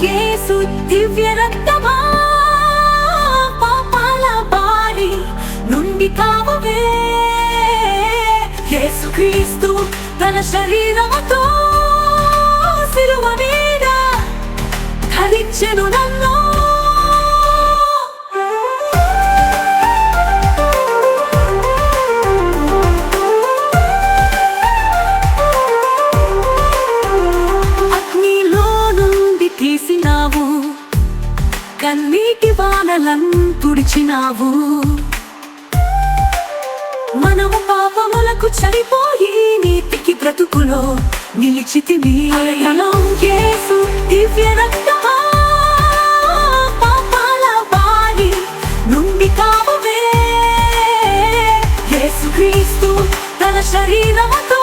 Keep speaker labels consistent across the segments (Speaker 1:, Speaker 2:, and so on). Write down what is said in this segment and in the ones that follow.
Speaker 1: యేసు దివ్య రక్తమా పాపాల బారి నుండి కావవే. యేసుక్రీస్తు తన శరీరముతో సిలువ మీద ధరించెను నన్ను. తీసినావు కన్నీటి వానలను తుడిచినావు. మనము పాపములకు చనిపోయి నీతికి బ్రతుకులో నిలిచితివి. యేసు దివ్య రక్తమా పాపాల బారి నుండి కావవే. యేసుక్రీస్తు తన శరీరముతో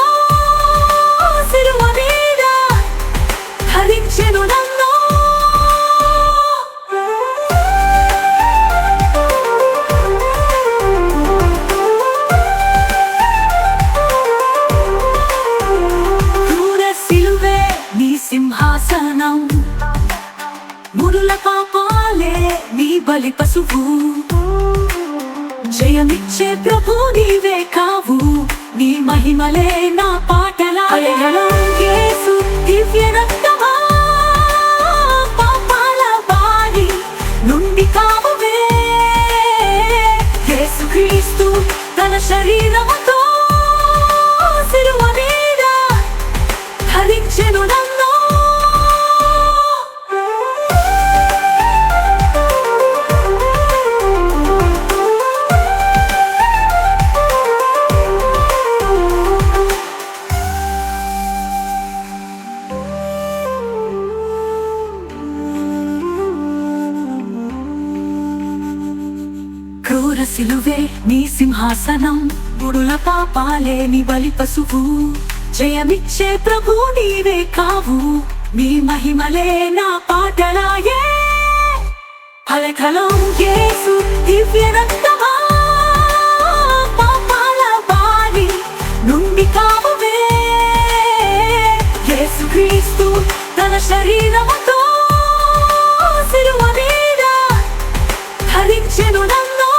Speaker 1: సిలువ మీద ధరించెను నన్ను. సింహాసనం మురుల పాపాలే నీ బలి పశువు. జయమిచ్చే ప్రభు నీవే కావు, నీ మహిమలే నా పాటలాయనం. యేసు దివ్య రక్తమా పాపాల బారి నుండి కావవే. యేసుక్రీస్తు తన శరీరముతో సిలువ మీద ధరించెను నన్ను. క్రూర సిలువే నీ సింహాసనం, ముడుల పాపాలే నీ బలి పశువు. జయమిచ్చే ప్రభు నీవే కావు, నీ మహిమలే నా పాటలాయే. ఫలకలం యేసు దివ్య రక్తమా పాపాల బారి నుండి కావవే. యేసుక్రీస్తు తన శరీరముతో సిలువ మీద ధరించెను నన్ను.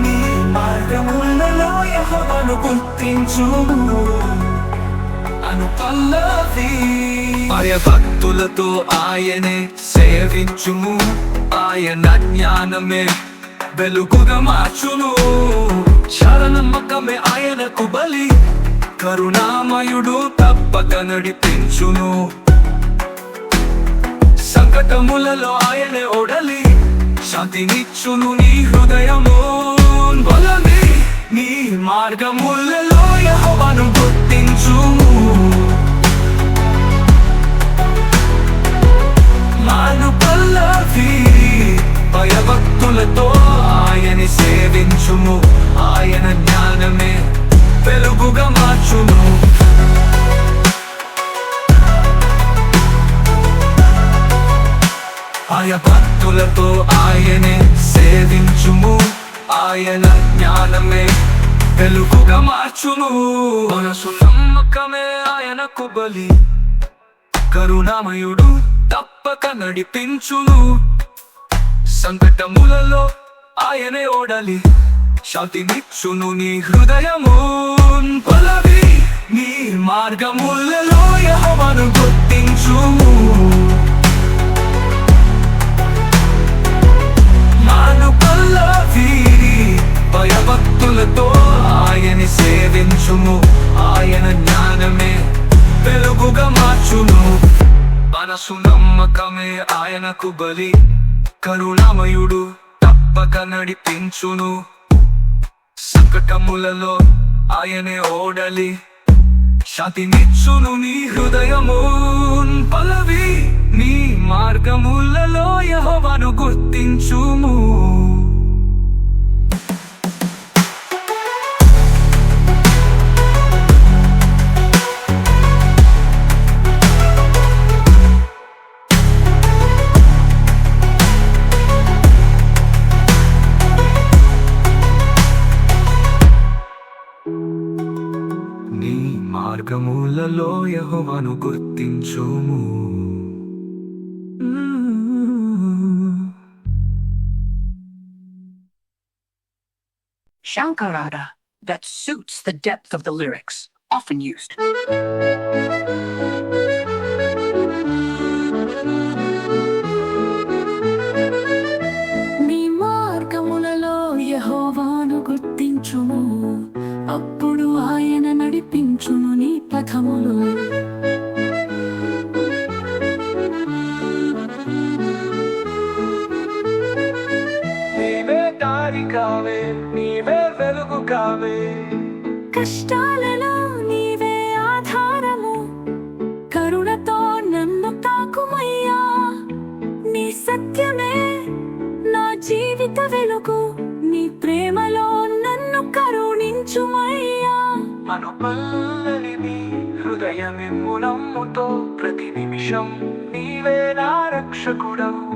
Speaker 2: నీ మార్గములలో యెహోవాను గుర్తించుము అను పల్లవి. భయభక్తులతో ఆయనే సేవించుము, ఆయన జ్ఞానమే వెలుగుగా మార్చును. శరణమ్మకమే ఆయనకు బలి, కరుణామయుడు తప్పక నడిపించును. సంకటములలో ఆయనే ఓడలి శాంతినిచ్చును నీ హృదయము. బలమే నీ మార్గములలో యెహోవాను గుర్తించుము. మాను పల్లవి భయభక్తులతో ఆయని సేవించుము, ఆయన జ్ఞానమే వెలుగుగా మార్చును. భయభక్తులతో ఆయనే సేవించుము, ఆయన జ్ఞానమే వెలుగుగా మార్చును. మనసు నమ్మకమే ఆయనకు బలి, కరుణామయుడు తప్పక నడిపించును. సంకటములలో ఆయనే ఓడలి శాంతినిచ్చును నీ హృదయము. బలవి నీ మార్గములలో యెహోవాను గుర్తించుము. మాను పల్లవి భయభక్తులతో ఆయని సేవించుము, ఆయన జ్ఞానమే వెలుగుగా మార్చును. మనసు నమ్మకమే ఆయనకు బలి, కరుణామయుడు తప్పక నడిపించును. సంకటములలో ఆయనే ఓడలి శాంతినిచ్చును నీ హృదయము. పల్లవి నీ మార్గములలో యెహోవాను గుర్తించుము. మార్గములలో యెహోవాను గుర్తించుము.
Speaker 3: Shankarada, that suits the depth of the lyrics, often used.
Speaker 1: నీ మార్గములలో యెహోవాను గుర్తించుము, అప్పుడు ఆయన నడిపించును నీ పథములు.
Speaker 2: నీవే దారి కావే, నీవే వెలుగు కావే,
Speaker 1: కష్టాలలో నీవే ఆధారము, కరుణతో నన్ను తాకుమయ్యా. నీ సత్యమే నా జీవిత వెలుగు, నీ ప్రేమలో నన్ను కరుణించుమయ్యా.
Speaker 2: అనుపల్లలిని హృదయమిమ్ము నమ్ముతో ప్రతి నిమిషం నీవే నా రక్షకుడవు.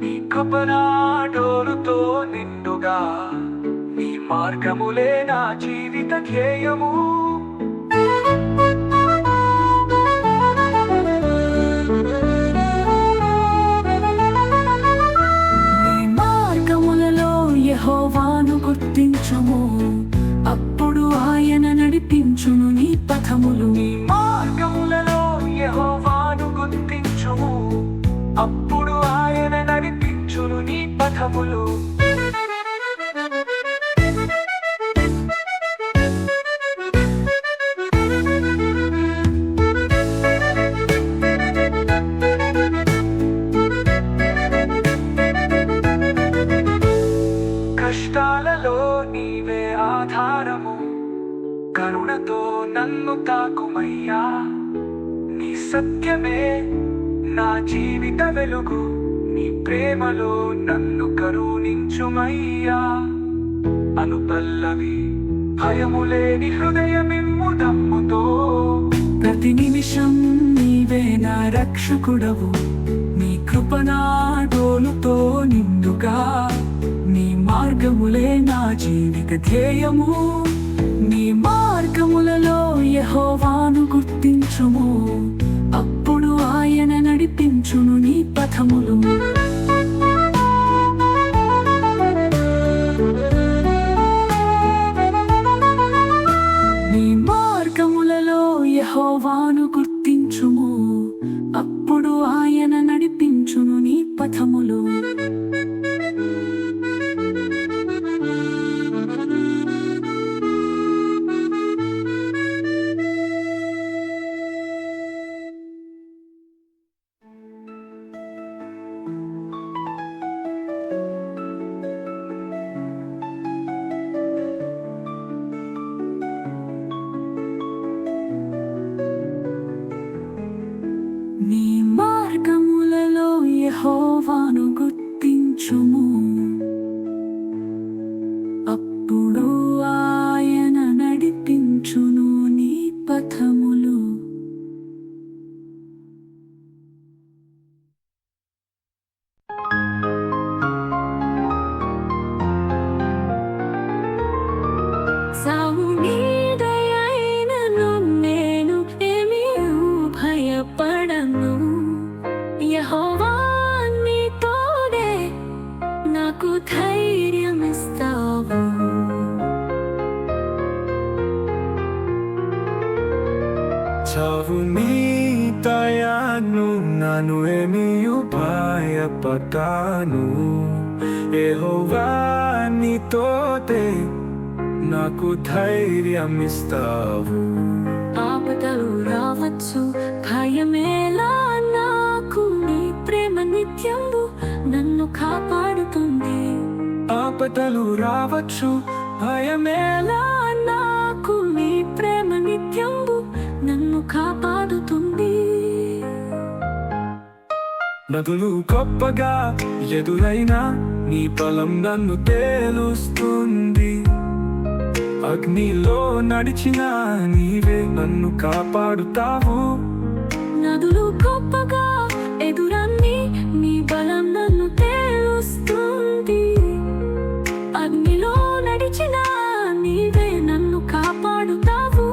Speaker 2: నీ కృపనాడోలుతో నిండుగా, నీ మార్గములే నా జీవిత ధ్యేయము.
Speaker 1: నీ మార్గములలో యెహోవాను గుర్తించుము, అప్పుడు ఆయన నడిపించును నీ పథములు.
Speaker 2: నీ మార్గములలో యెహోవాను గుర్తించుము, అప్పుడు ఆయన నడిపించును నీ పథములు. కష్టాలలో నీవే ఆధారము, కరుణతో నన్ను తాకుమయ్యా. నీ సత్యమే నా జీవిత వెలుగు, నీ ప్రేమలో నన్ను కరుణించుమయ్యా. అనుపల్లవి భయములేని హృదయమిమ్ము దమ్ముతో
Speaker 1: ప్రతి నిమిషం నీవే నా రక్షకుడవు, నీ కృపనాడోలుతో నిండుగా, నీ మార్గములే నా జీవిత ధ్యేయము. నీ మార్గములలో యెహోవాను గుర్తించుము, అప్పుడు ఆయన నడిపించును నీ పథములు. నీ మార్గములలో యెహోవాను గుర్తించుము, అప్పుడు ఆయన నడిపించును నీ పథములు. నీ మార్గములలో యెహోవాను గుర్తించుము, అప్పుడు ఆయన నడిపించును నీ పథములు. సావు నీడయైనను నేను ఏమీయూ భయపడను, యెహోవా నీ తోడే నాకు ధైర్యమిస్తావు.
Speaker 2: చావు నీ దయను నన్ను ఏమీయు భయపడను. యెహోవా నీ తోడే నాకు ధైర్యమిస్తావు.
Speaker 1: ఆపదలు రావచ్చు భయమేలా, నాకు నీ ప్రేమ నిత్యము నన్ను కాపాడుతుంది.
Speaker 2: ఆపదలు రావచ్చు భయమేలా,
Speaker 1: నాకు నీ ప్రేమ నిత్యము నన్ను కాపాడుతుంది.
Speaker 2: నదులు గొప్పగా ఎదురైనా నీ బలం నన్ను తేలుస్తుంది. అగ్నిలో నడిచినా నీవే నన్ను కాపాడుతావు.
Speaker 1: నదులు గొప్పగా ఎదురన్ని నీ బలం నన్ను తేలుస్తుంది. అగ్నిలో నడిచినా నీవే నన్ను కాపాడుతావు.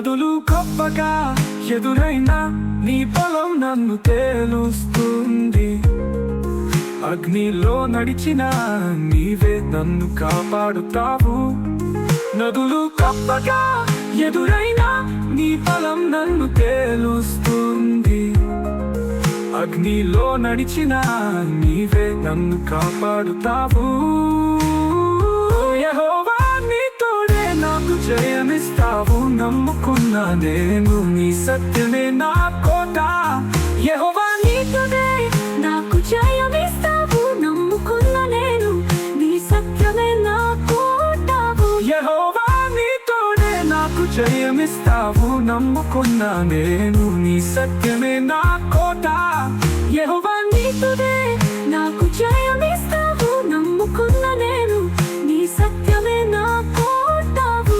Speaker 2: నదులు గొప్పగా ఎదురైనా నీ బలం నన్ను తేలుస్తుంది. అగ్నిలో నడిచినా నీవే నన్ను కాపాడుతావు. నదులు గొప్పగా ఎదురైనా నీ బలం నన్ను తేలుస్తుంది. అగ్నిలో నడిచినా నీవే నన్ను కాపాడుతావు. యెహోవా నీ తోడే నాకు జయమిస్తావు. నమ్ముకున్నా నేను నీ సత్యమే నా కోట.
Speaker 1: యెహోవా నీ తోడే నాకు జయమిస్తావు. నమ్ముకున్నా నేను నీ సత్యమే నా కోటవు.
Speaker 2: యెహోవా నీ తోడే నాకు జయమిస్తావు. నమ్ముకున్నా నేను నీ సత్యమే నా కోట.
Speaker 1: యెహోవా నీ తోడే నాకు జయమిస్తావు. నమ్ముకున్నా నేను నీ సత్యమే నా కోటవు.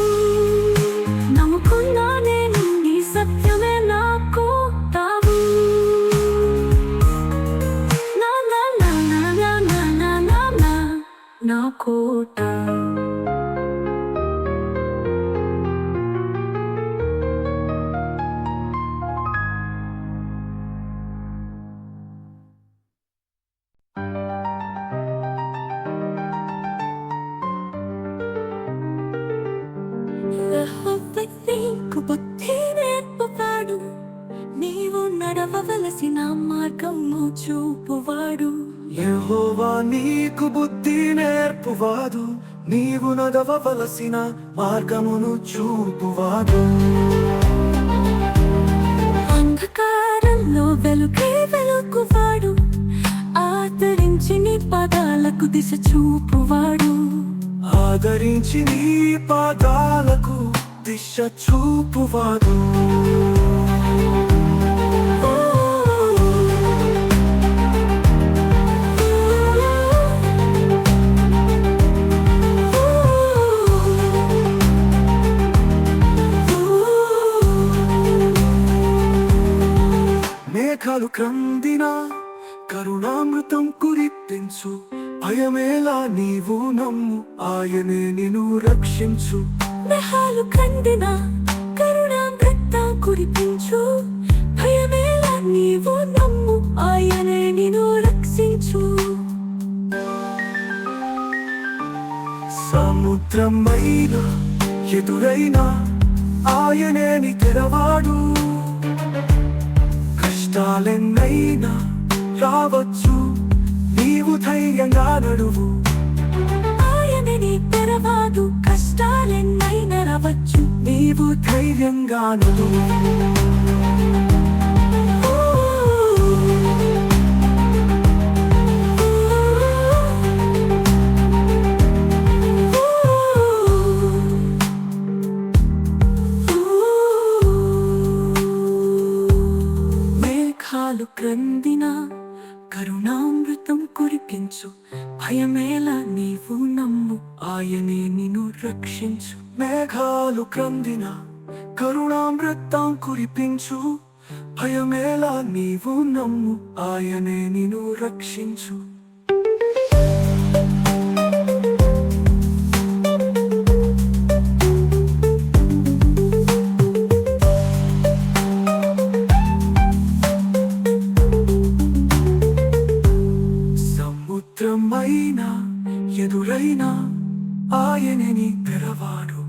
Speaker 1: నమ్ముకున్నా నేను నీ సత్యమే నా కోటవు. నా నా నా నా నా నా నా నా నా నా కోట. యెహోవా నీకు బుద్ధి నేర్పువాడు. నీవు నడవవలసిన మార్గము చూపువాడు.
Speaker 2: యెహోవా నీకు బుద్ధి నేర్పువాడు. నీవు నడవవలసిన మార్గమును చూపువాడు.
Speaker 1: అంధకారంలో వెలుగే వెలుగువాడు. ఆదరించి నీ పాదాలకు దిశ చూపువాడు.
Speaker 2: ఆదరించి నీ పాదాలకు దిశ చూపువాడు. మేఘాలు క్రందిన కరుణామృతం కురిపించు. భయమేలా నీవు నమ్ము, ఆయనే నిన్ను రక్షించు.
Speaker 1: మేఘాలు కందిన కరుణామృతం కురిపించు. భయమేలా నీవు నమ్ము, ఆయనే నిన్ను రక్షించు.
Speaker 2: సముద్రమైన ఎదురైనా ఆయనే నీ తెరవాడు. కష్టాలెన్నైనా రావచ్చు, నీవు ధైర్యంగా నడువు.
Speaker 1: ఆయనే నీ తెరవాడు. కష్టాలెన్నైనా రావచ్చు,
Speaker 2: నీవు ధైర్యంగా నడువు.
Speaker 1: మేఘాలు క్రందిన కరుణామృతం కురిపించు. భయమేలా నీవు నమ్ము, ఆయనే నిన్ను రక్షించు.
Speaker 2: మేఘాలు క్రందిన కరుణామృతం కురిపించు. భయమేలా నీవు నమ్ము, ఆయనే నిన్ను రక్షించు. సముద్రమైనా ఎదురైనా ఆయనే నీ తెరవాడు.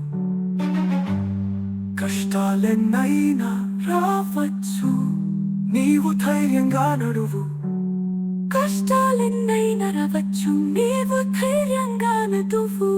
Speaker 2: కష్టాలెన్నైనా రావచ్చు, నీవు ధైర్యంగా నడువు.
Speaker 1: కష్టాలెన్నైనా రావచ్చు, నీవు ధైర్యంగా నడువు.